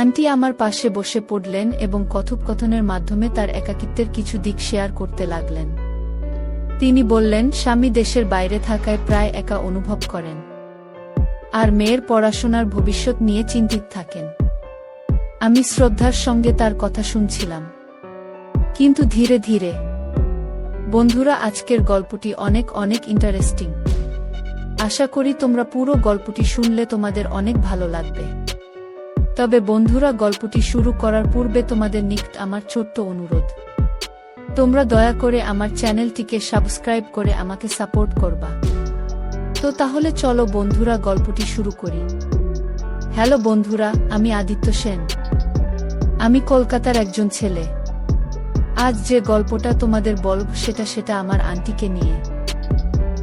Aunty আমার পাশে বসে পড়লেন এবং কথোপকথনের মাধ্যমে তার একাকিত্বের কিছু দিক শেয়ার করতে লাগলেন। তিনি বললেন, স্বামী দেশের বাইরে থাকায় প্রায় একা অনুভব করেন, আর মেয়ের পড়াশোনার ভবিষ্যৎ নিয়ে চিন্তিত থাকেন। আমি শ্রদ্ধার সঙ্গে তার কথা শুনছিলাম, কিন্তু ধীরে ধীরে। বন্ধুরা, আজকের গল্পটি অনেক অনেক ইন্টারেস্টিং। আশা করি তোমরা পুরো গল্পটি শুনলে তোমাদের অনেক ভালো লাগবে। তবে বন্ধুরা, গল্পটি শুরু করার পূর্বে তোমাদের নিকট আমার ছোট্ট অনুরোধ, তোমরা দয়া করে আমার চ্যানেলটিকে সাবস্ক্রাইব করে আমাকে সাপোর্ট করবা। তো তাহলে চলো বন্ধুরা, গল্পটি শুরু করি। হ্যালো বন্ধুরা, আমি আদিত্য সেন। আমি কলকাতার একজন ছেলে। আজ যে গল্পটা তোমাদের বলব সেটা আমার আন্টিকে নিয়ে।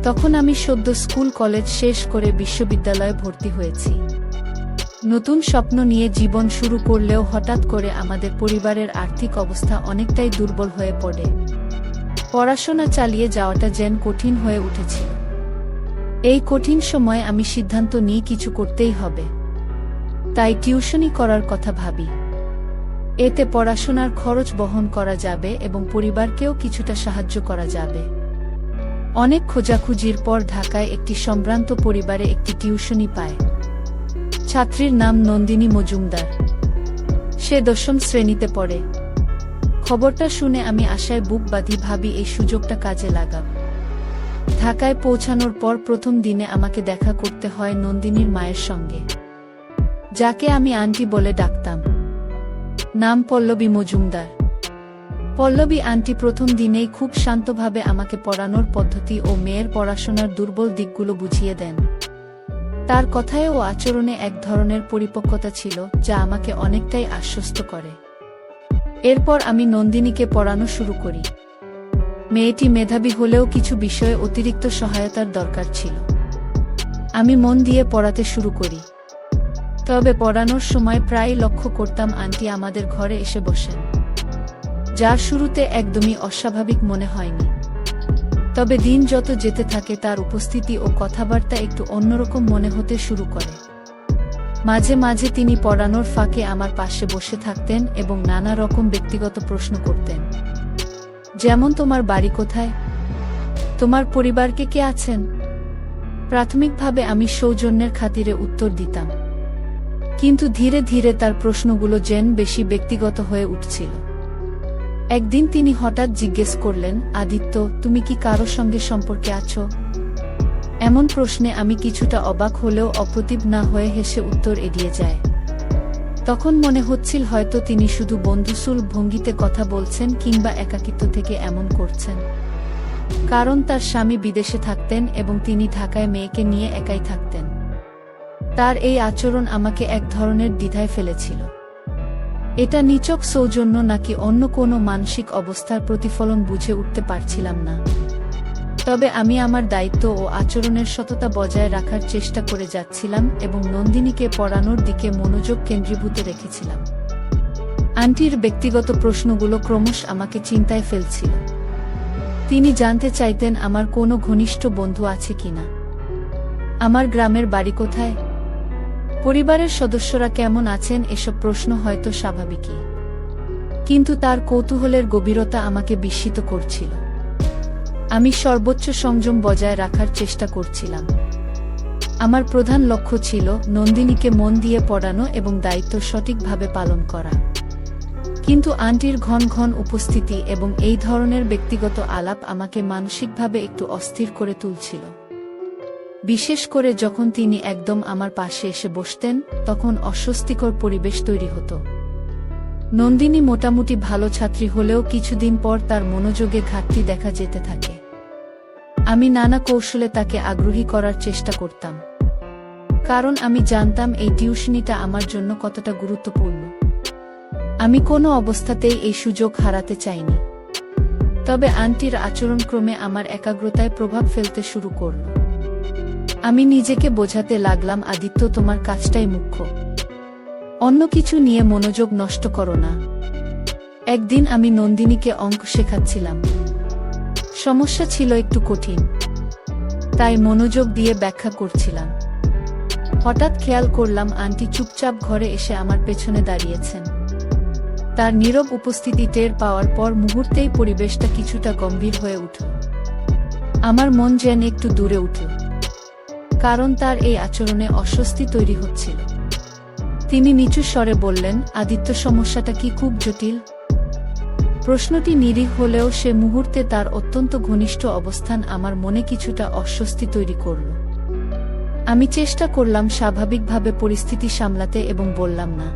তখন আমি সদ্য স্কুল কলেজ শেষ করে বিশ্ববিদ্যালয়ে ভর্তি হয়েছি। নতুন স্বপ্ন নিয়ে জীবন শুরু করলেও হঠাৎ করে আমাদের পরিবারের আর্থিক অবস্থা অনেকটাই দুর্বল হয়ে পড়ে। পড়াশোনা চালিয়ে যাওয়াটা যেন কঠিন হয়ে উঠেছিল। এই কঠিন সময়ে আমি সিদ্ধান্ত নিই কিছু করতেই হবে। তাই টিউশনি করার কথা ভাবি। এতে পড়াশোনার খরচ বহন করা যাবে এবং পরিবারকেও কিছুটা সাহায্য করা যাবে। অনেক খোঁজাখুঁজির পর ঢাকায় একটি সম্ভ্রান্ত পরিবারে একটি টিউশনি পায়। ছাত্রীর নাম নন্দিনী মজুমদার। সে ১০ম শ্রেণীতে পড়ে। খবরটা শুনে আমি আশায় বুক বাঁধি, ভাবি এই সুযোগটা কাজে লাগাব। ঢাকায় পৌঁছানোর পর প্রথম দিনে আমাকে দেখা করতে হয় নন্দিনীর মায়ের সঙ্গে, যাকে আমি আন্টি বলে ডাকতাম। নাম পল্লবী মজুমদার। পল্লবী আন্টি প্রথম দিনেই খুব শান্তভাবে আমাকে পড়ানোর পদ্ধতি ও মেয়ের পড়াশোনার দুর্বল দিকগুলো বুঝিয়ে দেন। তার কথায় ও আচরণে এক ধরনের পরিপক্কতা ছিল, যা আমাকে অনেকটাই আশ্বস্ত করে। এরপর আমি নন্দিনীকে পড়ানো শুরু করি। মেয়েটি মেধাবী হলেও কিছু বিষয়ে অতিরিক্ত সহায়তার দরকার ছিল। আমি মন দিয়ে পড়াতে শুরু করি। তবে পড়ানোর সময় প্রায় লক্ষ্য করতাম আন্টি আমাদের ঘরে এসে বসেন, যা শুরুতে একদমই অস্বাভাবিক মনে হয়নি। তবে দিন যত যেতে থাকে তার উপস্থিতি ও কথাবার্তা একটু অন্যরকম মনে হতে শুরু করে। মাঝে মাঝে তিনি পড়ানোর ফাঁকে আমার পাশে বসে থাকতেন এবং নানা রকম ব্যক্তিগত প্রশ্ন করতেন, যেমন তোমার বাড়ি কোথায়, তোমার পরিবারকে কে আছেন। প্রাথমিকভাবে আমি সৌজন্যের খাতিরে উত্তর দিতাম, কিন্তু ধীরে ধীরে তার প্রশ্নগুলো যেন বেশি ব্যক্তিগত হয়ে উঠছিল। একদিন তিনি হঠাৎ জিজ্ঞেস করলেন, আদিত্য, তুমি কি কারো সঙ্গে সম্পর্কে আছো? এমন প্রশ্নে আমি কিছুটা অবাক হলেও অপ্রতিভ না হয়ে হেসে উত্তর এড়িয়ে যায়। তখন মনে হচ্ছিল হয়তো তিনি শুধু বন্ধুসুলভ ভঙ্গিতে কথা বলছেন কিংবা একাকিত্ব থেকে এমন করছেন। কারণ তার স্বামী বিদেশে থাকতেন এবং তিনি ঢাকায় মেয়েকে নিয়ে একাই থাকতেন। তার এই আচরণ আমাকে এক ধরনের দ্বিধায় ফেলেছিল। এটা নিছক সৌজন্য নাকি অন্য কোনো মানসিক অবস্থার প্রতিফলন বুঝে উঠতে পারছিলাম না। তবে আমি আমার দায়িত্ব ও আচরণের সততা বজায় রাখার চেষ্টা করে যাচ্ছিলাম এবং নন্দিনীকে পড়ানোর দিকে মনোযোগ কেন্দ্রীভূত রেখেছিলাম। আন্টির ব্যক্তিগত প্রশ্নগুলো ক্রমশ আমাকে চিন্তায় ফেলছিল। তিনি জানতে চাইতেন আমার কোনো ঘনিষ্ঠ বন্ধু আছে কিনা, আমার গ্রামের বাড়ি কোথায়, পরিবারের সদস্যরা কেমন আছেন। এসব প্রশ্ন হয়তো স্বাভাবিকই, কিন্তু তার কৌতূহলের গভীরতা আমাকে বিস্মিত করছিল। আমি সর্বোচ্চ সংযম বজায় রাখার চেষ্টা করছিলাম। আমার প্রধান লক্ষ্য ছিল নন্দিনীকে মন দিয়ে পড়ানো এবং দায়িত্ব সঠিকভাবে পালন করা। কিন্তু আন্টির ঘন ঘন উপস্থিতি এবং এই ধরনের ব্যক্তিগত আলাপ আমাকে মানসিকভাবে একটু অস্থির করে তুলছিল। বিশেষ করে যখন তিনি একদম আমার পাশে এসে বসতেন, তখন অস্বস্তিকর পরিবেশ তৈরি হতো। নন্দিনী মোটামুটি ভালো ছাত্রী হলেও কিছুদিন পর তার মনোযোগে ঘাটতি দেখা যেতে থাকে। আমি নানা কৌশলে তাকে আগ্রহী করার চেষ্টা করতাম, কারণ আমি জানতাম এই টিউশনিটা আমার জন্য কতটা গুরুত্বপূর্ণ। আমি কোনো অবস্থাতেই এই সুযোগ হারাতে চাইনি। তবে আন্টির আচরণ ক্রমে আমার একাগ্রতায় প্রভাব ফেলতে শুরু করল। আমি নিজেকে বোঝাতে লাগলাম, আদিত্য, তোমার কাজটাই মুখ্য, অন্য কিছু নিয়ে মনোযোগ নষ্ট করো না। একদিন আমি নন্দিনীকে অঙ্ক শেখাচ্ছিলাম। সমস্যা ছিল একটু কঠিন, তাই মনোযোগ দিয়ে ব্যাখ্যা করছিলাম। হঠাৎ খেয়াল করলাম আন্টি চুপচাপ ঘরে এসে আমার পেছনে দাঁড়িয়েছেন। তার নীরব উপস্থিতি টের পাওয়ার পর মুহূর্তেই পরিবেশটা কিছুটা গম্ভীর হয়ে উঠল। আমার মন যেন একটু দূরে উঠল, কারণ তার এই আচরণে অস্বস্তি তৈরি হচ্ছিল। তিনি নিচু স্বরে বললেন, আদিত্য, সমস্যাটা কি খুব জটিল? প্রশ্নটি নিরীহ হলেও সে মুহূর্তে তার অত্যন্ত ঘনিষ্ঠ অবস্থান আমার মনে কিছুটা অস্বস্তি তৈরি করল। আমি চেষ্টা করলাম স্বাভাবিকভাবে পরিস্থিতি সামলাতে এবং বললাম, না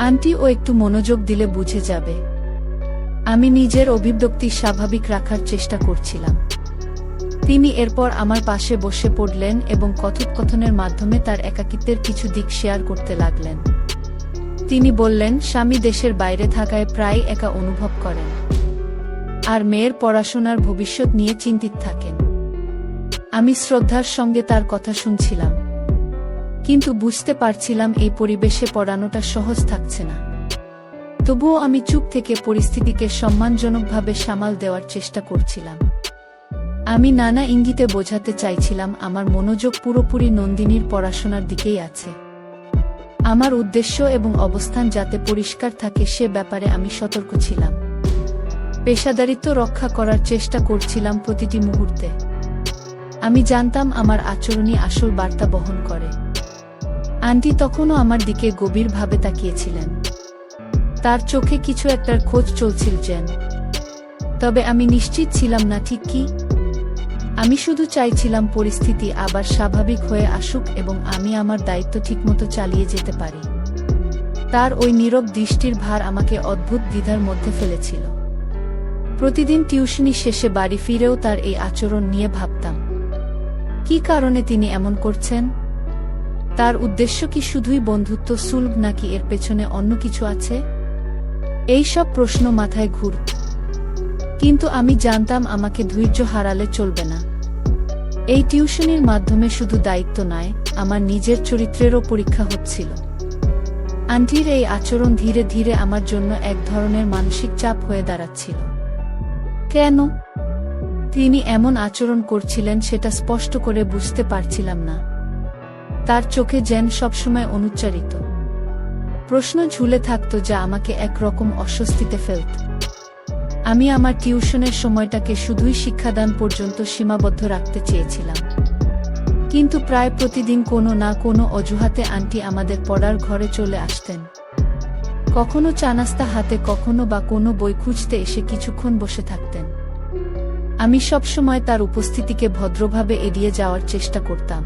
আন্টি, ও একটু মনোযোগ দিলে বুঝে যাবে। আমি নিজের অভিব্যক্তি স্বাভাবিক রাখার চেষ্টা করছিলাম। তিনি এরপর আমার পাশে বসে পড়লেন এবং কথোপকথনের মাধ্যমে তার একাকিত্বের কিছু দিক শেয়ার করতে লাগলেন। তিনি বললেন, স্বামী দেশের বাইরে থাকায় প্রায় একা অনুভব করেন, আর মেয়ের পড়াশোনার ভবিষ্যৎ নিয়ে চিন্তিত থাকেন। আমি শ্রদ্ধার সঙ্গে তার কথা শুনছিলাম, কিন্তু বুঝতে পারছিলাম এই পরিবেশে পড়ানোটা সহজ থাকছে না। তবুও আমি চুপ থেকে পরিস্থিতিকে সম্মানজনকভাবে সামাল দেওয়ার চেষ্টা করছিলাম। আমি নানা ইঙ্গিতে বোঝাতে চাইছিলাম আমার মনোযোগ পুরোপুরি নন্দিনীর পড়াশোনার দিকেই আছে। আমার উদ্দেশ্য এবং অবস্থান যাতে পরিষ্কার থাকে সে ব্যাপারে আমি সতর্ক ছিলাম। পেশাদারিত্ব রক্ষা করার চেষ্টা করছিলাম প্রতিটি মুহূর্তে। আমি জানতাম আমার আচরণই আসল বার্তা বহন করে। আন্টি তখনও আমার দিকে গভীরভাবে তাকিয়েছিলেন। তার চোখে কিছু একটার খোঁজ চলছিল যেন, তবে আমি নিশ্চিত ছিলাম না ঠিক কি। আমি শুধু চাইছিলাম পরিস্থিতি আবার স্বাভাবিক হয়ে আসুক এবং আমি আমার দায়িত্ব ঠিকমতো চালিয়ে যেতে পারি। তার ওই নীরব দৃষ্টির ভার আমাকে অদ্ভুত দ্বিধার মধ্যে ফেলেছিল। প্রতিদিন টিউশনি শেষে বাড়ি ফিরেও তার এই আচরণ নিয়ে ভাবতাম, কি কারণে তিনি এমন করছেন? তার উদ্দেশ্য কি শুধুই বন্ধুত্ব সুলভ, নাকি এর পেছনে অন্য কিছু আছে? এই সব প্রশ্ন মাথায় ঘুরত, কিন্তু আমি জানতাম আমাকে ধৈর্য হারালে চলবে না। এই টিউশনির মাধ্যমে শুধু দায়িত্ব নয়, আমার নিজের চরিত্রেরও পরীক্ষা হচ্ছিল। আন্টির এই আচরণ ধীরে ধীরে আমার জন্য এক ধরনের মানসিক চাপ হয়ে দাঁড়াচ্ছিল। কেন তিনি এমন আচরণ করছিলেন সেটা স্পষ্ট করে বুঝতে পারছিলাম না। তার চোখে যেন সবসময় অনুচ্চারিত প্রশ্ন ঝুলে থাকত, যা আমাকে একরকম অস্বস্তিতে ফেলত। আমি আমার টিউশনের সময়টাকে শুধুই শিক্ষাদান পর্যন্ত সীমাবদ্ধ রাখতে চেয়েছিলাম, কিন্তু প্রায় প্রতিদিন কোনো না কোনো অজুহাতে আন্টি আমাদের পড়ার ঘরে চলে আসতেন। কখনো চা নাস্তা হাতে, কখনো বা কোনো বই খুঁজতে এসে কিছুক্ষণ বসে থাকতেন। আমি সবসময় তার উপস্থিতিকে ভদ্রভাবে এড়িয়ে যাওয়ার চেষ্টা করতাম।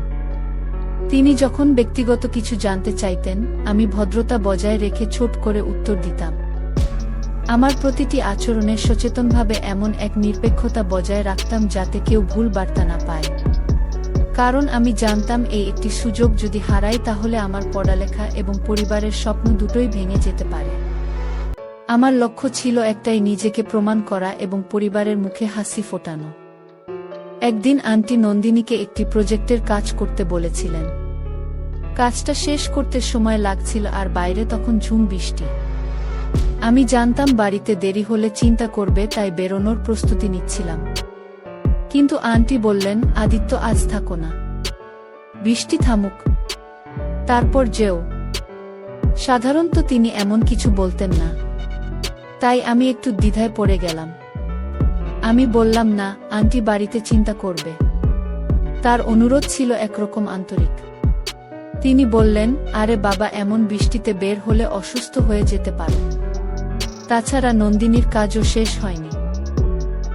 তিনি যখন ব্যক্তিগত কিছু জানতে চাইতেন, আমি ভদ্রতা বজায় রেখে ছোট করে উত্তর দিতাম। আমার প্রতিটি আচরণে সচেতনভাবে এমন এক নিরপেক্ষতা বজায় রাখতাম যাতে কেউ ভুল বার্তা না পায়, কারণ আমি জানতাম এই একটি সুযোগ যদি হারাই তাহলে আমার পড়ালেখা এবং পরিবারের স্বপ্ন দুটোই ভেঙে যেতে পারে। আমার লক্ষ্য ছিল একটাই, নিজেকে প্রমাণ করা এবং পরিবারের মুখে হাসি ফোটানো। একদিন আন্টি নন্দিনীকে একটি প্রজেক্টের কাজ করতে বলেছিলেন। কাজটা শেষ করতে সময় লাগছিল আর বাইরে তখন ঝুম বৃষ্টি। আমি জানতাম বাড়িতে দেরি হলে চিন্তা করবে, তাই বেরোনোর প্রস্তুতি নিচ্ছিলাম। কিন্তু আন্টি বললেন, আদিত্য, আজ থাকো না, বৃষ্টি থামুক, তারপর যেও। সাধারণত তিনি এমন কিছু বলতেন না, তাই আমি একটু দ্বিধায় পড়ে গেলাম। আমি বললাম, না আন্টি, বাড়িতে চিন্তা করবে। তার অনুরোধ ছিল একরকম আন্তরিক। তিনি বললেন, আরে বাবা, এমন বৃষ্টিতে বের হলে অসুস্থ হয়ে যেতে পারো। তাছাড়া নন্দিনীর কাজও শেষ হয়নি,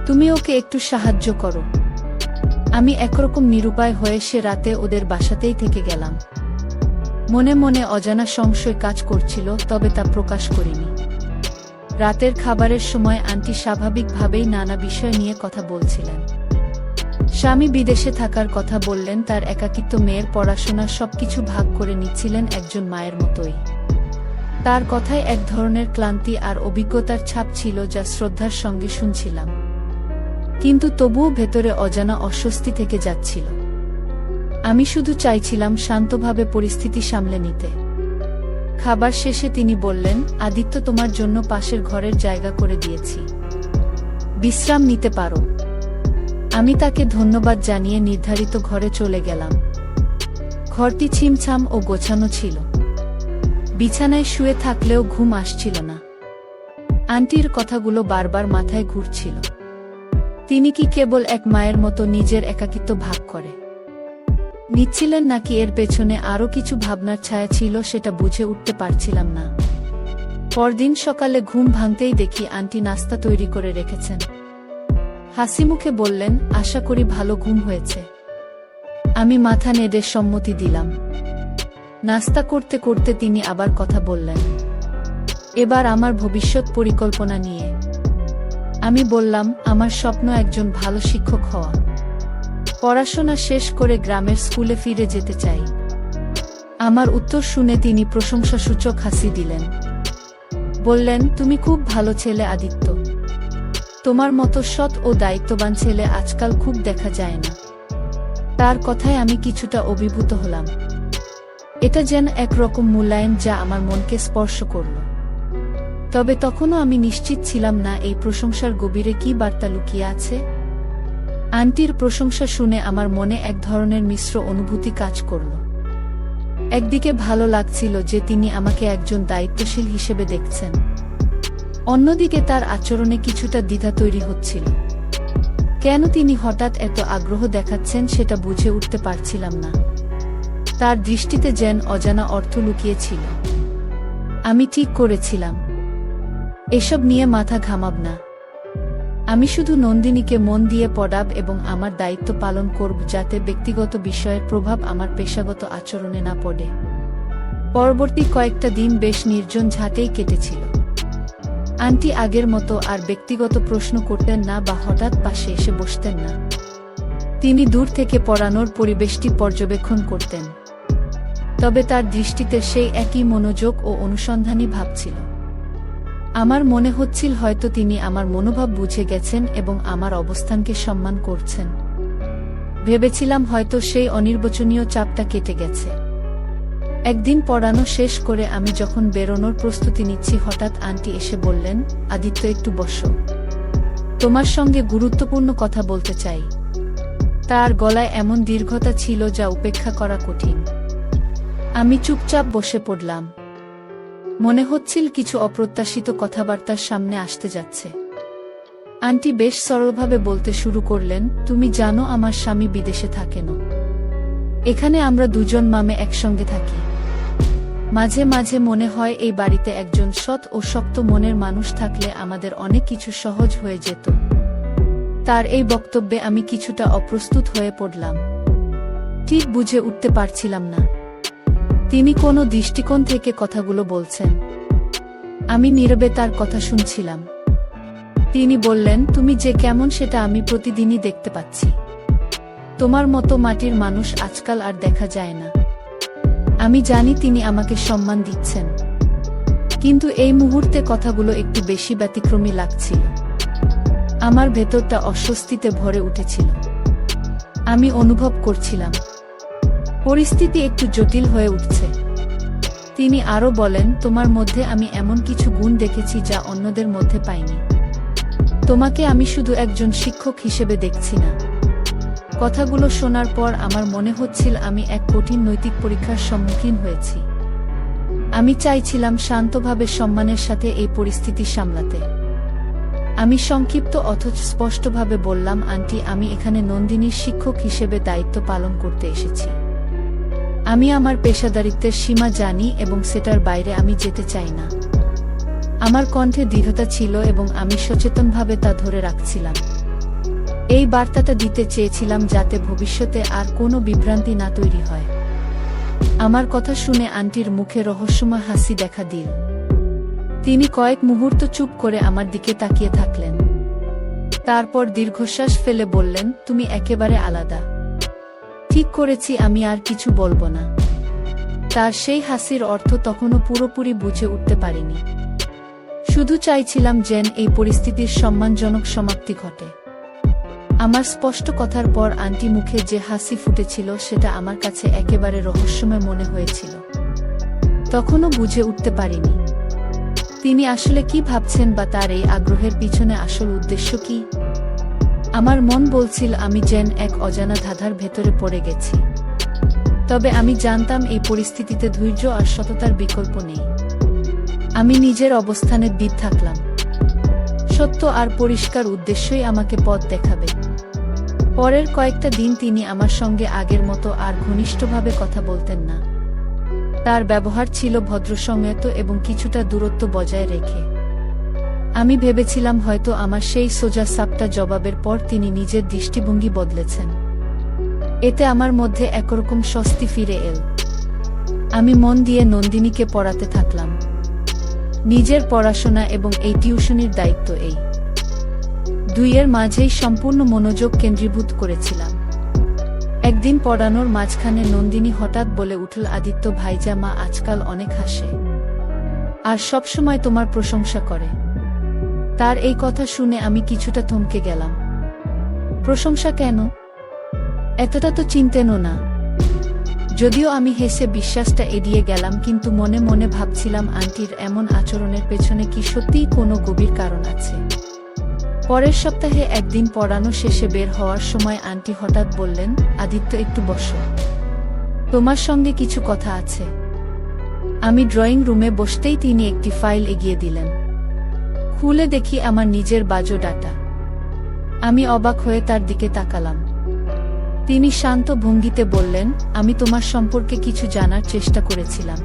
তুমি ওকে একটু সাহায্য করো। আমি একরকম নিরুপায় হয়ে সে রাতে ওদের বাসাতেই থেকে গেলাম। মনে মনে অজানা সংশয় কাজ করছিল, তবে তা প্রকাশ করিনি। রাতের খাবারের সময় আন্টি স্বাভাবিকভাবেই নানা বিষয় নিয়ে কথা বলছিলেন। স্বামী বিদেশে থাকার কথা বললেন, তার একাকিত্ব, মেয়ের পড়াশোনা সবকিছু ভাগ করে নিচ্ছিলেন একজন মায়ের মতোই। তার কথায় এক ধরনের ক্লান্তি আর অভিজ্ঞতার ছাপ ছিল, যা শ্রদ্ধার সঙ্গে শুনছিলাম, কিন্তু তবুও ভেতরে অজানা অস্বস্তি থেকে যাচ্ছিল। আমি শুধু চাইছিলাম শান্তভাবে পরিস্থিতি সামলে নিতে। খাবার শেষে তিনি বললেন, আদিত্য, তোমার জন্য পাশের ঘরের জায়গা করে দিয়েছি, বিশ্রাম নিতে পারো। আমি তাকে ধন্যবাদ জানিয়ে নির্ধারিত ঘরে চলে গেলাম। ঘরটি ছিমছাম ও গোছানো ছিল। বিছানায় শুয়ে থাকলেও ঘুম আসছিল না। আন্টির কথাগুলো বারবার মাথায় ঘুরছিল। তিনি কি কেবল এক মায়ের মতো নিজের একাকিত্ব ভাগ করে নিচ্ছিলেন, নাকি এর পেছনে আরও কিছু ভাবনার ছায়া ছিল, সেটা বুঝে উঠতে পারছিলাম না। পরদিন সকালে ঘুম ভাঙতেই দেখি আন্টি নাস্তা তৈরি করে রেখেছেন। হাসিমুখে বললেন, আশা করি ভালো ঘুম হয়েছে। আমি মাথা নেড়ে সম্মতি দিলাম। নাস্তা করতে করতে তিনি আবার কথা বললেন, এবার আমার ভবিষ্যৎ পরিকল্পনা নিয়ে। আমি বললাম, আমার স্বপ্ন একজন ভালো শিক্ষক হওয়া। পড়াশোনা শেষ করে গ্রামের স্কুলে ফিরে যেতে চাই। আমার উত্তর শুনে তিনি প্রশংসাসূচক হাসি দিলেন। বললেন, তুমি খুব ভালো ছেলে আদিত্য। তোমার মতো সৎ ও দায়িত্ববান ছেলে আজকাল খুব দেখা যায় না। তার কথায় আমি কিছুটা অভিভূত হলাম। এটা যেন একরকম মূল্যায়ন যা আমার মনকে স্পর্শ করল। তবে তখনও আমি নিশ্চিত ছিলাম না এই প্রশংসার গভীরে কি বার্তা লুকিয়ে আছে। আন্টির প্রশংসা শুনে আমার মনে এক ধরনের মিশ্র অনুভূতি কাজ করল। একদিকে ভালো লাগছিল যে তিনি আমাকে একজন দায়িত্বশীল হিসেবে দেখছেন, অন্যদিকে তার আচরণে কিছুটা দ্বিধা তৈরি হচ্ছিল। কেন তিনি হঠাৎ এত আগ্রহ দেখাচ্ছেন সেটা বুঝে উঠতে পারছিলাম না। তার দৃষ্টিতে যেন অজানা অর্থ লুকিয়েছিল। আমি ঠিক করেছিলাম, এসব নিয়ে মাথা ঘামাব না। আমি শুধু নন্দিনীকে মন দিয়ে পড়াব এবং আমার দায়িত্ব পালন করব, যাতে ব্যক্তিগত বিষয়ের প্রভাব আমার পেশাগত আচরণে না পড়ে। পরবর্তী কয়েকটা দিন বেশ নির্জন ঝাঁটেই কেটেছিল। আন্টি আগের মতো আর ব্যক্তিগত প্রশ্ন করতেন না বা হঠাৎ পাশে এসে বসতেন না। তিনি দূর থেকে পড়ানোর পরিবেশটি পর্যবেক্ষণ করতেন, তবে তার দৃষ্টিতে সেই একই মনোযোগ ও অনুসন্ধানী ভাব ছিল। আমার মনে হচ্ছিল হয়তো তিনি আমার মনোভাব বুঝে গেছেন এবং আমার অবস্থানকে সম্মান করছেন। ভেবেছিলাম হয়তো সেই অনির্বচনীয় চাপটা কেটে গেছে। একদিন পড়ানো শেষ করে আমি যখন বেরোনোর প্রস্তুতি নিচ্ছি, হঠাৎ আন্টি এসে বললেন, আদিত্য, একটু বসো, তোমার সঙ্গে গুরুত্বপূর্ণ কথা বলতে চাই। তার গলায় এমন দীর্ঘতা ছিল যা উপেক্ষা করা কঠিন। আমি চুপচাপ বসে পড়লাম। মনে হচ্ছিল কিছু অপ্রত্যাশিত কথাবার্তার সামনে আসতে যাচ্ছে। আন্টি বেশ সরলভাবে বলতে শুরু করলেন, তুমি জানো আমার স্বামী বিদেশে থাকেন। এখানে আমরা দুজন মামে একসঙ্গে থাকি। মাঝে মাঝে মনে হয় এই বাড়িতে একজন সৎ ও শক্ত মনের মানুষ থাকলে আমাদের অনেক কিছু সহজ হয়ে যেত। তার এই বক্তব্যে আমি কিছুটা অপ্রস্তুত হয়ে পড়লাম। ঠিক বুঝে উঠতে পারছিলাম না তিনি কোন দৃষ্টিকোণ থেকে কথাগুলো বলছেন। আমি নীরবে তার কথা শুনছিলাম। তিনি বললেন, তুমি যে কেমন সেটা আমি প্রতিদিনই দেখতে পাচ্ছি। তোমার মতো মাটির মানুষ আজকাল আর দেখা যায় না। আমি জানি তিনি আমাকে সম্মান দিচ্ছেন, কিন্তু এই মুহূর্তে কথাগুলো একটু বেশি ব্যতিক্রমী লাগছিল। আমার ভেতরটা অস্বস্তিতে ভরে উঠেছিল। আমি অনুভব করছিলাম পরিস্থিতি একটু জটিল হয়ে উঠছে। তিনি আরো বলেন, তোমার মধ্যে আমি এমন কিছু গুণ দেখেছি যা অন্যদের মধ্যে পাইনি। তোমাকে আমি শুধু একজন শিক্ষক হিসেবে দেখছি না। কথাগুলো শোনার পর আমার মনে হচ্ছিল আমি এক কঠিন নৈতিক পরীক্ষার সম্মুখীন হয়েছি। আমি চাইছিলাম শান্তভাবে সম্মানের সাথে এই পরিস্থিতি সামলাতে। আমি সংক্ষিপ্ত অথচ স্পষ্টভাবে বললাম, আন্টি, আমি এখানে নন্দিনীর শিক্ষক হিসেবে দায়িত্ব পালন করতে এসেছি। আমি আমার পেশাদারিত্বের সীমা জানি এবং সেটার বাইরে আমি যেতে চাই না। আমার কণ্ঠে দৃঢ়তা ছিল এবং আমি সচেতনভাবে তা ধরে রাখছিলাম। এই বার্তাটা দিতে চেয়েছিলাম যাতে ভবিষ্যতে আর কোনো বিভ্রান্তি না তৈরি হয়। আমার কথা শুনে আন্টির মুখে রহস্যময় হাসি দেখা দিল। তিনি কয়েক মুহূর্ত চুপ করে আমার দিকে তাকিয়ে থাকলেন। তারপর দীর্ঘশ্বাস ফেলে বললেন, তুমি একেবারে আলাদা। ঠিক করেছি, আমি আর কিছু বলবো না। তার সেই হাসির অর্থ তখনও পুরোপুরি বুঝে উঠতে পারিনি। শুধু চাইছিলাম যেন এই পরিস্থিতির সম্মানজনক সমাপ্তি ঘটে। আমার স্পষ্ট কথার পর আন্টি মুখে যে হাসি ফুটেছিল সেটা আমার কাছে একেবারে রহস্যময় মনে হয়েছিল। তখনও বুঝে উঠতে পারিনি তিনি আসলে কি ভাবছেন বা তার এই আগ্রহের পিছনে আসল উদ্দেশ্য কি। আমার মন বলছিল আমি যেন এক অজানা ধাঁধার ভেতরে পড়ে গেছি। তবে আমি জানতাম এই পরিস্থিতিতে ধৈর্য আর সততার বিকল্প নেই। আমি নিজের অবস্থানে স্থির থাকলাম। সত্য আর পরিষ্কার উদ্দেশ্যই আমাকে পথ দেখাবে। পরের কয়েকটা দিন তিনি আমার সঙ্গে আগের মতো আর ঘনিষ্ঠভাবে কথা বলতেন না। তার ব্যবহার ছিল ভদ্রসংযত এবং কিছুটা দূরত্ব বজায় রেখে। আমি ভেবেছিলাম হয়তো আমার সেই সোজা সাপটা জবাবের পর তিনি নিজের দৃষ্টিভঙ্গি বদলেছেন। এতে আমার মধ্যে একরকম স্বস্তি ফিরে এল। আমি মন দিয়ে নন্দিনীকে পড়াতে থাকলাম। নিজের পড়াশোনা এবং এই টিউশনির দায়িত্ব এই দুইয়ের মাঝেই সম্পূর্ণ মনোযোগ কেন্দ্রীভূত করেছিলাম। একদিন পড়ানোর মাঝখানে নন্দিনী হঠাৎ বলে উঠল, আদিত্য ভাইজা মা আজকাল অনেক হাসে আর সবসময় তোমার প্রশংসা করে। তার এই কথা শুনে আমি কিছুটা থমকে গেলাম। প্রশংসা কেন? এতটা তো চিনতেনও না। যদিও আমি হেসে বিশ্বাসটা এড়িয়ে গেলাম, কিন্তু মনে মনে ভাবছিলাম আন্টির এমন আচরণের পেছনে কি সত্যিই কোনো গভীর কারণ আছে। পরের সপ্তাহে একদিন পড়ানো শেষে বের হওয়ার সময় আন্টি হঠাৎ বললেন, আদিত্য একটু বসো, তোমার সঙ্গে কিছু কথা আছে। আমি ড্রয়িং রুমে বসতেই তিনি একটি ফাইল এগিয়ে দিলেন। খুলে দেখি আমার নিজের বায়োডাটা। আমি অবাক হয়ে তার দিকে তাকালাম। তিনি শান্ত ভঙ্গিতে বললেন, আমি তোমার সম্পর্কে কিছু জানার চেষ্টা করেছিলাম।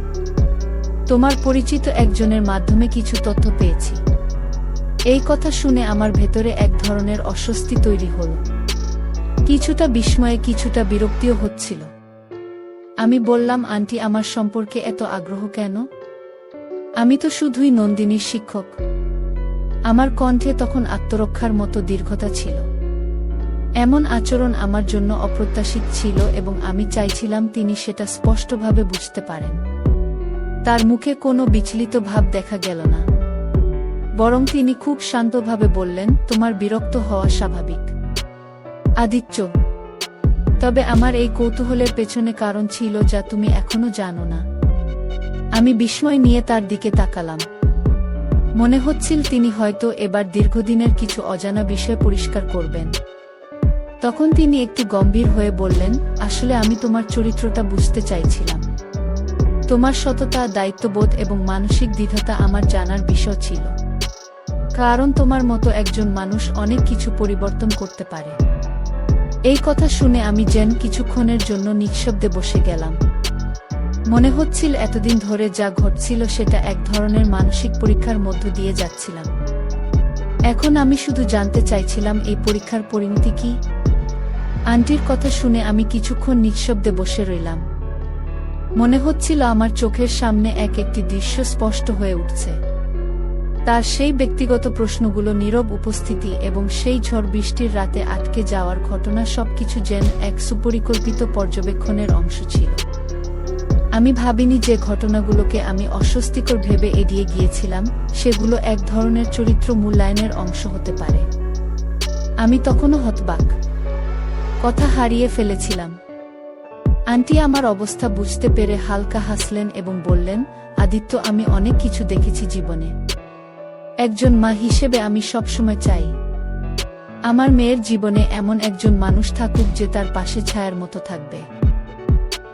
তোমার পরিচিত একজনের মাধ্যমে কিছু তথ্য পেয়েছি। এই কথা শুনে আমার ভেতরে এক ধরনের অস্বস্তি তৈরি হল। কিছুটা বিস্ময়ে কিছুটা বিরক্তিও হচ্ছিল। আমি বললাম, আন্টি আমার সম্পর্কে এত আগ্রহ কেন? আমি তো শুধুই নন্দিনীর শিক্ষক। আমার কণ্ঠে তখন আত্মরক্ষার মতো দীর্ঘতা ছিল। এমন আচরণ আমার জন্য অপ্রত্যাশিত ছিল এবং আমি চাইছিলাম তিনি সেটা স্পষ্টভাবে বুঝতে পারেন। তার মুখে কোনো বিচলিত ভাব দেখা গেল না, বরং তিনি খুব শান্তভাবে বললেন, তোমার বিরক্ত হওয়া স্বাভাবিক আদিত্য, তবে আমার এই কৌতূহলের পেছনে কারণ ছিল যা তুমি এখনো জানো না। আমি বিস্ময় নিয়ে তার দিকে তাকালাম। মনে হচ্ছিল তিনি হয়তো এবার দীর্ঘদিনের কিছু অজানা বিষয় পরিষ্কার করবেন। তখন তিনি একটু গম্ভীর হয়ে বললেন, আসলে আমি তোমার চরিত্রটা বুঝতে চাইছিলাম। তোমার সততা, দায়িত্ববোধ এবং মানসিক দৃঢ়তা আমার জানার বিষয় ছিল। কারণ তোমার মতো একজন মানুষ অনেক কিছু পরিবর্তন করতে পারে। এই কথা শুনে আমি যেন কিছুক্ষণের জন্য নিঃশব্দে বসে গেলাম। মনে হচ্ছিল এতদিন ধরে যা ঘটছিল সেটা এক ধরনের মানসিক পরীক্ষার মধ্য দিয়ে যাচ্ছিলাম। এখন আমি শুধু জানতে চাইছিলাম এই পরীক্ষার পরিণতি কি। আন্টির কথা শুনে আমি কিছুক্ষণ নিঃশব্দে বসে রইলাম। মনে হচ্ছিল আমার চোখের সামনে একটি দৃশ্য স্পষ্ট হয়ে উঠছে। তার সেই ব্যক্তিগত প্রশ্নগুলো, নীরব উপস্থিতি এবং সেই ঝড় বৃষ্টির রাতে আটকে যাওয়ার ঘটনা সবকিছু যেন এক সুপরিকল্পিত পর্যবেক্ষণের অংশ ছিল। আমি ভাবিনি যে ঘটনাগুলোকে আমি অস্বস্তিকর ভেবে এড়িয়ে গিয়েছিলাম সেগুলো এক ধরনের চরিত্র মূল্যায়নের অংশ হতে পারে। আমি তখনও হতবাক, কথা হারিয়ে ফেলেছিলাম। আন্টি আমার অবস্থা বুঝতে পেরে হালকা হাসলেন এবং বললেন, আদিত্য, আমি অনেক কিছু দেখেছি জীবনে। একজন মা হিসেবে আমি সবসময় চাই আমার মেয়ের জীবনে এমন একজন মানুষ থাকুক যে তার পাশে ছায়ার মতো থাকবে।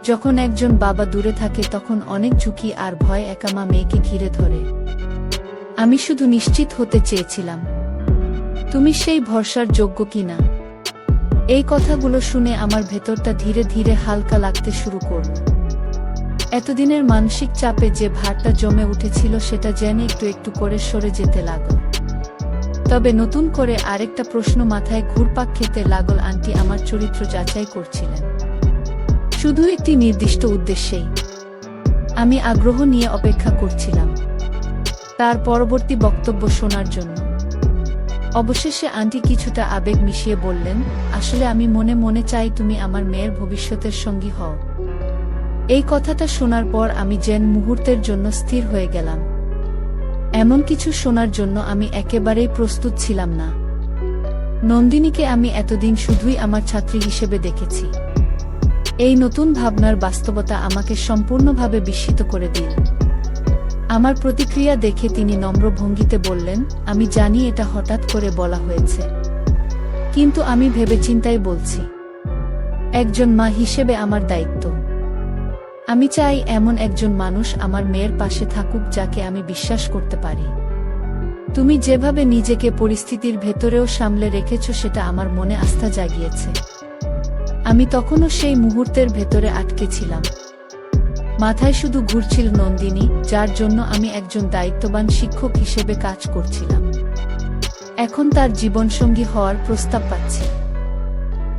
যখন একজন বাবা দূরে থাকে তখন অনেক ঝুঁকি আর ভয় একা মা মেয়েকে ঘিরে ধরে। আমি শুধু নিশ্চিত হতে চেয়েছিলাম তুমি সেই ভরসার যোগ্য কিনা। এই কথাগুলো শুনে আমার ভেতরটা ধীরে ধীরে হালকা লাগতে শুরু করল। এতদিনের মানসিক চাপে যে ভারটা জমে উঠেছিল সেটা যেন একটু একটু করে সরে যেতে লাগল। তবে নতুন করে আরেকটা প্রশ্ন মাথায় ঘুরপাক খেতে লাগল, আন্টি আমার চরিত্র যাচাই করছিলেন শুধু একটি নির্দিষ্ট উদ্দেশ্যেই। আমি আগ্রহ নিয়ে অপেক্ষা করছিলাম তার পরবর্তী বক্তব্য শোনার জন্য। অবশেষে আন্টি কিছুটা আবেগ মিশিয়ে বললেন, আসলে আমি মনে মনে চাই তুমি আমার মেয়ের ভবিষ্যতের সঙ্গী হও। এই কথাটা শোনার পর আমি যেন মুহূর্তের জন্য স্থির হয়ে গেলাম। এমন কিছু শোনার জন্য আমি একেবারেই প্রস্তুত ছিলাম না। নন্দিনীকে আমি এতদিন শুধুই আমার ছাত্রী হিসেবে দেখেছি। এই নতুন ভাবনার বাস্তবতা আমাকে সম্পূর্ণভাবে বিস্মিত করে দিল। আমার প্রতিক্রিয়া দেখে তিনি নম্র ভঙ্গিতে বললেন, আমি জানি এটা হঠাৎ করে বলা হয়েছে, কিন্তু আমি ভেবেচিন্তাই বলছি। একজন মা হিসেবে আমার দায়িত্ব আমি চাই এমন একজন মানুষ আমার মেয়ের পাশে থাকুক যাকে আমি বিশ্বাস করতে পারি। তুমি যেভাবে নিজেকে পরিস্থিতির ভেতরেও সামলে রেখেছ সেটা আমার মনে আস্থা জাগিয়েছে। আমি তখনও সেই মুহূর্তের ভেতরে আটকে ছিলাম। মাথায় শুধু ঘুরছিল নন্দিনী, যার জন্য আমি একজন দায়িত্ববান শিক্ষক হিসেবে কাজ করছিলাম। এখন তার জীবনসঙ্গী হওয়ার প্রস্তাব পাচ্ছি।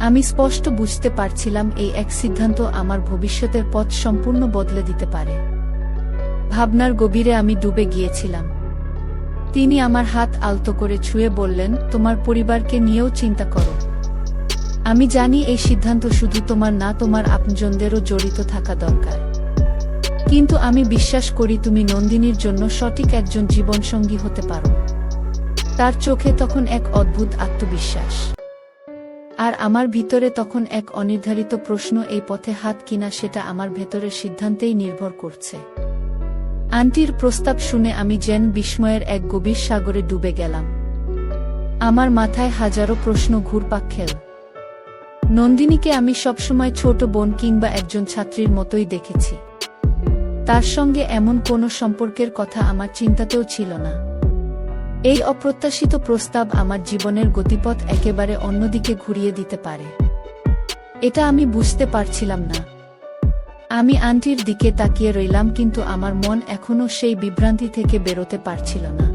আমি স্পষ্ট বুঝতে পারছিলাম এই এক সিদ্ধান্ত আমার ভবিষ্যতের পথ সম্পূর্ণ বদলে দিতে পারে। ভাবনার গভীরে আমি ডুবে গিয়েছিলাম। তিনি আমার হাত আলতো করে ছুঁয়ে বললেন, তোমার পরিবারকে নিয়েও চিন্তা করো। আমি জানি এই সিদ্ধান্ত শুধু তোমার না, তোমার আপনজনদেরও জড়িত থাকা দরকার। কিন্তু আমি বিশ্বাস করি তুমি নন্দিনীর জন্য সঠিক একজন জীবনসঙ্গী হতে পারো। তার চোখে তখন এক অদ্ভুত আত্মবিশ্বাস। আর আমার ভিতরে তখন এক অনির্ধারিত প্রশ্ন, এই পথে হাত কিনা সেটা আমার ভেতরের সিদ্ধান্তেই নির্ভর করছে। আন্টির প্রস্তাব শুনে আমি যেন বিস্ময়ের এক গভীর সাগরে ডুবে গেলাম। আমার মাথায় হাজারো প্রশ্ন ঘুরপাক খেল। নন্দিনীকে আমি সবসময় ছোট বোন কিংবা একজন ছাত্রীর মতোই দেখেছি। তার সঙ্গে এমন কোনো সম্পর্কের কথা আমার চিন্তাতেও ছিল না। এই অপ্রত্যাশিত প্রস্তাব আমার জীবনের গতিপথ একেবারে অন্যদিকে ঘুরিয়ে দিতে পারে, এটা আমি বুঝতে পারছিলাম না। আমি আন্টির দিকে তাকিয়ে রইলাম, কিন্তু আমার মন এখনো সেই বিভ্রান্তি থেকে বেরোতে পারছিল না।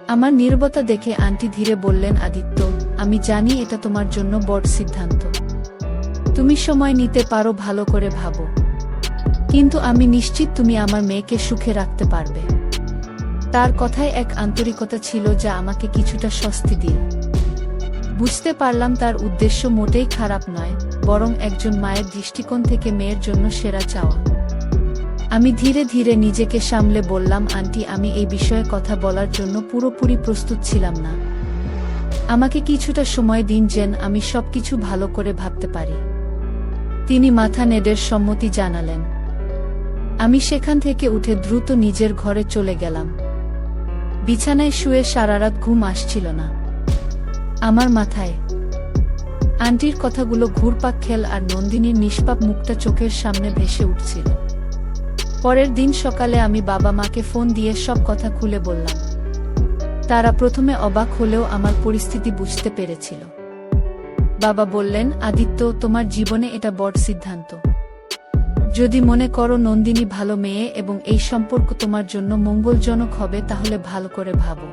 আমার নীরবতা দেখে আন্টি ধীরে বললেন, আদিত্য, আমি জানি এটা তোমার জন্য বড় সিদ্ধান্ত। তুমি সময় নিতে পারো, ভালো করে ভাবো। কিন্তু আমি নিশ্চিত তুমি আমার মেয়েকে সুখে রাখতে পারবে। তার কথায় এক আন্তরিকতা ছিল যা আমাকে কিছুটা স্বস্তি দিল। বুঝতে পারলাম তার উদ্দেশ্য মোটেই খারাপ নয়, বরং একজন মায়ের দৃষ্টিকোণ থেকে মেয়ের জন্য সেরা চাওয়া। আমি ধীরে ধীরে নিজেকে সামলে বললাম, আন্টি, আমি এই বিষয়ে কথা বলার জন্য পুরোপুরি প্রস্তুত ছিলাম না। আমাকে কিছুটা সময় দিন যেন আমি সবকিছু ভালো করে ভাবতে পারি। তিনি মাথা নেড়ে সম্মতি জানালেন। আমি সেখান থেকে উঠে দ্রুত নিজের ঘরে চলে গেলাম। বিছানায় শুয়ে সারারাত ঘুম আসছিল না। আমার মাথায় আন্টির কথাগুলো ঘুরপাক খেল আর নন্দিনীর নিষ্পাপ মুখটা চোখের সামনে ভেসে উঠছিল। পরের দিন সকালে আমি বাবা মাকে ফোন দিয়ে সব কথা খুলে বললাম। তারা প্রথমে অবাক হলেও আমার পরিস্থিতি বুঝতে পেরেছিল। বাবা বললেন, আদিত্য, তোমার জীবনে এটা বড় সিদ্ধান্ত। যদি মনে করো নন্দিনী ভালো মেয়ে এবং এই সম্পর্ক তোমার জন্য মঙ্গলজনক হবে, তাহলে ভালো করে ভাবো।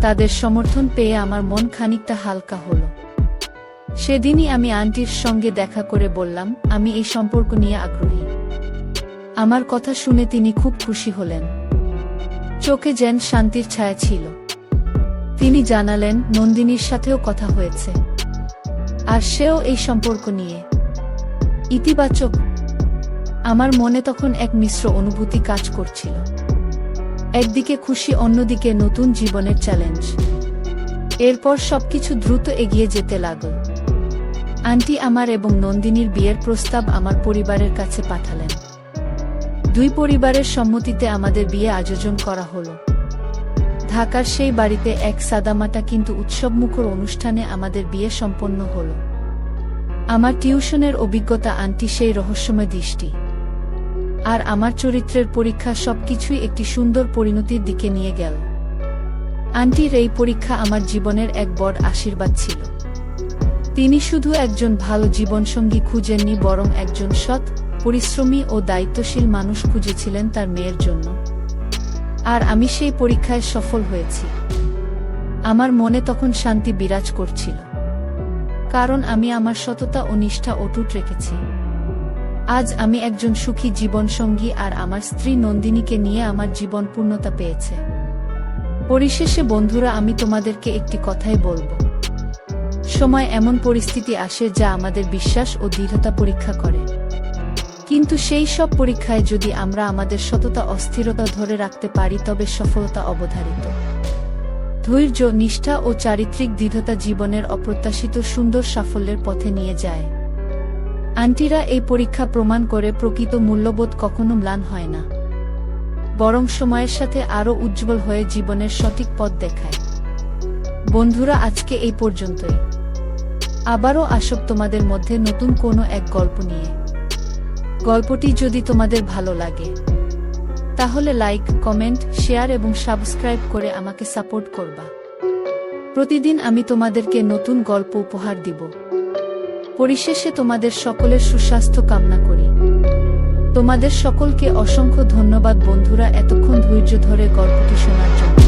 তাদের সমর্থন পেয়ে আমার মন খানিকটা হালকা হলো। সেদিনই আমি আন্টির সঙ্গে দেখা করে বললাম, আমি এই সম্পর্ক নিয়ে আগ্রহী। আমার কথা শুনে তিনি খুব খুশি হলেন। চোখে যেন শান্তির ছায়া ছিল। তিনি জানালেন, নন্দিনীর সাথেও কথা হয়েছে, আর সেও এই সম্পর্ক নিয়ে ইতিবাচক। আমার মনে তখন এক মিশ্র অনুভূতি কাজ করছিল। একদিকে খুশি, অন্যদিকে নতুন জীবনের চ্যালেঞ্জ। এরপর সবকিছু দ্রুত এগিয়ে যেতে লাগল। আন্টি আমার এবং নন্দিনীর বিয়ের প্রস্তাব আমার পরিবারের কাছে পাঠালেন। দুই পরিবারের সম্মতিতে আমাদের বিয়ে আয়োজন করা হলো। ঢাকার সেই বাড়িতে এক সাদামাটা কিন্তু উৎসবমুখর অনুষ্ঠানে আমাদের বিয়ে সম্পন্ন হলো। আমার টিউশনের অভিজ্ঞতা, আন্টি সেই রহস্যময় দৃষ্টি, আর আমার চরিত্রের পরীক্ষা সবকিছুই একটি সুন্দর পরিণতির দিকে নিয়ে গেল। আন্টির এই পরীক্ষা আমার জীবনের এক বড় আশীর্বাদ ছিল। তিনি শুধু একজন ভালো জীবনসঙ্গী খুঁজেননি, বরং একজন সৎ, পরিশ্রমী ও দায়িত্বশীল মানুষ খুঁজেছিলেন তার মেয়ের জন্য। আর আমি সেই পরীক্ষায় সফল হয়েছি। আমার মনে তখন শান্তি বিরাজ করছিল, কারণ আমি আমার সততা ও নিষ্ঠা অটুট রেখেছি। আজ আমি একজন সুখী জীবনসঙ্গী, আর আমার স্ত্রী নন্দিনীকে নিয়ে আমার জীবন পূর্ণতা পেয়েছে। পরিশেষে বন্ধুরা, আমি তোমাদেরকে একটি কথাই বলবো। সময় এমন পরিস্থিতি আসে যা আমাদের বিশ্বাস ও দৃঢ়তা পরীক্ষা করে। কিন্তু সেই সব পরীক্ষায় যদি আমরা আমাদের সততা, অস্থিরতা ধরে রাখতে পারি, তবে সফলতা অবধারিত। ধৈর্য, নিষ্ঠা ও চারিত্রিক দৃঢ়তা জীবনের অপ্রত্যাশিত সুন্দর সাফল্যের পথে নিয়ে যায়। আন্টিরা এই পরীক্ষা প্রমাণ করে প্রকৃত মূল্যবোধ কখনো ম্লান হয় না, বরং সময়ের সাথে আরও উজ্জ্বল হয়ে জীবনের সঠিক পথ দেখায়। বন্ধুরা, আজকে এই পর্যন্তই। আবারও আসব তোমাদের মধ্যে নতুন কোনো এক গল্প নিয়ে। গল্পটি যদি তোমাদের ভালো লাগে তাহলে লাইক, কমেন্ট, শেয়ার এবং সাবস্ক্রাইব করে আমাকে সাপোর্ট করবা। প্রতিদিন আমি তোমাদেরকে নতুন গল্প উপহার দিব। পরিশেষে তোমাদের সকলের সুস্বাস্থ্য কামনা করি। তোমাদের সকলকে অসংখ্য ধন্যবাদ বন্ধুরা, এতক্ষণ ধৈর্য ধরে গল্পটি শোনার জন্য।